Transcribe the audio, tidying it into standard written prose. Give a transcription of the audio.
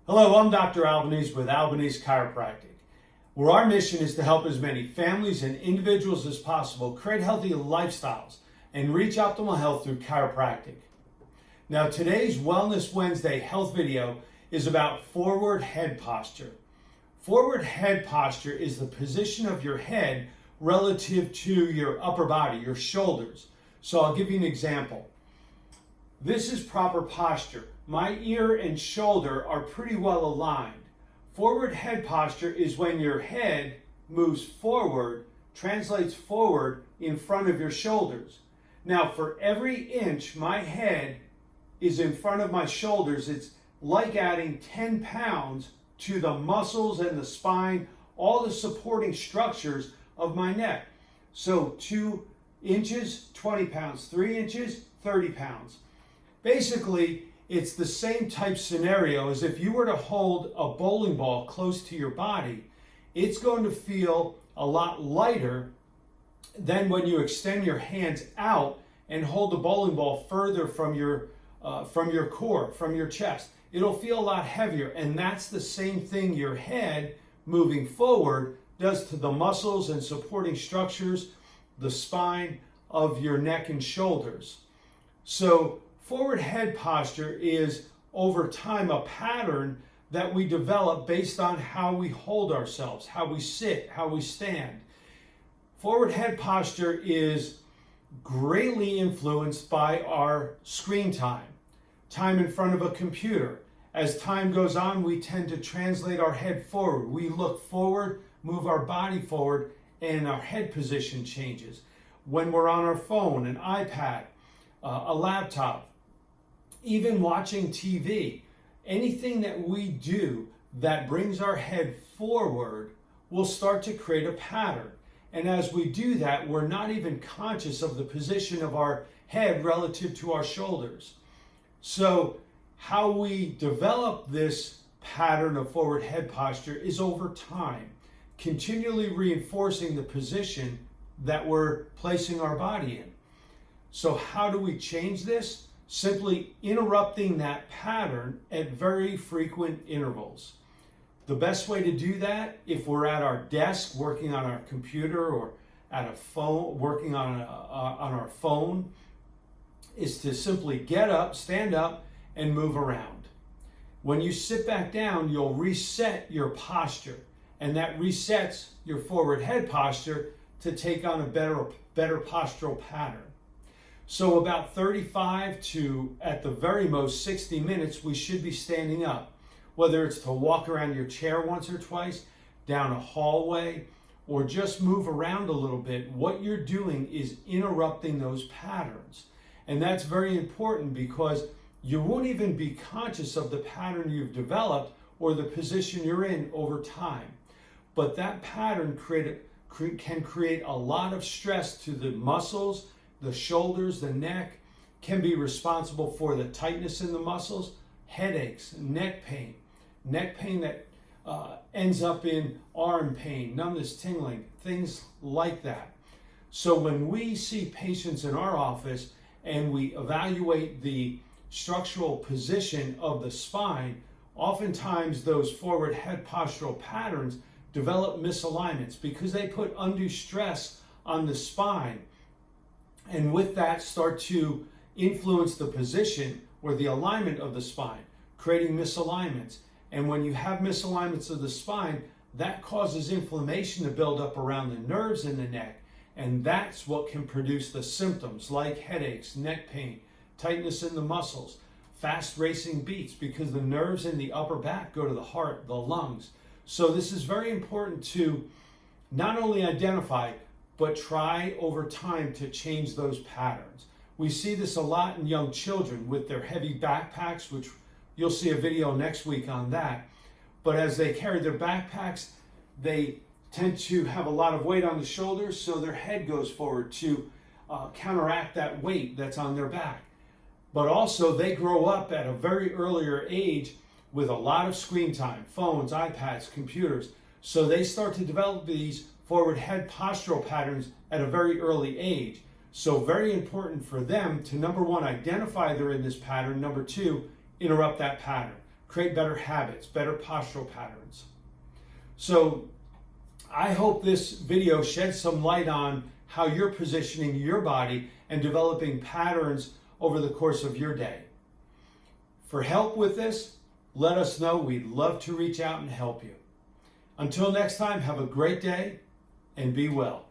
Hello, I'm Dr. Albanese with Albanese Chiropractic, where our mission is to help as many families and individuals as possible create healthy lifestyles and reach optimal health through chiropractic. Now, today's Wellness Wednesday health video is about forward head posture. Forward head posture is the position of your head relative to your upper body, your shoulders. So I'll give you an example. This is proper posture. My ear and shoulder are pretty well aligned. Forward head posture is when your head moves forward, translates forward in front of your shoulders. Now, for every inch my head is in front of my shoulders, it's like adding 10 pounds to the muscles and the spine, all the supporting structures of my neck. So 2 inches, 20 pounds, 3 inches, 30 pounds. Basically, it's the same type scenario as if you were to hold a bowling ball close to your body. It's going to feel a lot lighter than when you extend your hands out and hold the bowling ball further from your core, from your chest. It'll feel a lot heavier, and that's the same thing your head moving forward does to the muscles and supporting structures, the spine of your neck and shoulders. So forward head posture is, over time, a pattern that we develop based on how we hold ourselves, how we sit, how we stand. Forward head posture is greatly influenced by our screen time in front of a computer. As time goes on, we tend to translate our head forward. We look forward, move our body forward, and our head position changes. When we're on our phone, an iPad, a laptop, even watching TV, anything that we do that brings our head forward will start to create a pattern. And as we do that, we're not even conscious of the position of our head relative to our shoulders. So how we develop this pattern of forward head posture is over time, continually reinforcing the position that we're placing our body in. So how do we change this? Simply interrupting that pattern at very frequent intervals. The best way to do that, if we're at our desk working on our computer or at a phone working on our phone, is to simply get up, stand up, and move around. When you sit back down, you'll reset your posture, and that resets your forward head posture to take on a better postural pattern. So about 35 to, at the very most, 60 minutes, we should be standing up. Whether it's to walk around your chair once or twice, down a hallway, or just move around a little bit, what you're doing is interrupting those patterns. And that's very important because you won't even be conscious of the pattern you've developed or the position you're in over time. But that pattern can create a lot of stress to the muscles, the shoulders, the neck, can be responsible for the tightness in the muscles, headaches, neck pain that ends up in arm pain, numbness, tingling, things like that. So when we see patients in our office and we evaluate the structural position of the spine, oftentimes those forward head postural patterns develop misalignments because they put undue stress on the spine, and with that start to influence the position or the alignment of the spine, creating misalignments. And when you have misalignments of the spine, that causes inflammation to build up around the nerves in the neck, and that's what can produce the symptoms like headaches, neck pain, tightness in the muscles, fast racing beats, because the nerves in the upper back go to the heart, the lungs. So this is very important to not only identify, but try over time to change those patterns. We see this a lot in young children with their heavy backpacks, which you'll see a video next week on that. But as they carry their backpacks, they tend to have a lot of weight on the shoulders, so their head goes forward to counteract that weight that's on their back. But also they grow up at a very earlier age with a lot of screen time, phones, iPads, computers. So they start to develop these forward head postural patterns at a very early age. So very important for them to, number one, identify they're in this pattern. Number two, interrupt that pattern. create better habits, better postural patterns. So I hope this video sheds some light on how you're positioning your body and developing patterns over the course of your day. For help with this, let us know. We'd love to reach out and help you. Until next time, have a great day and be well.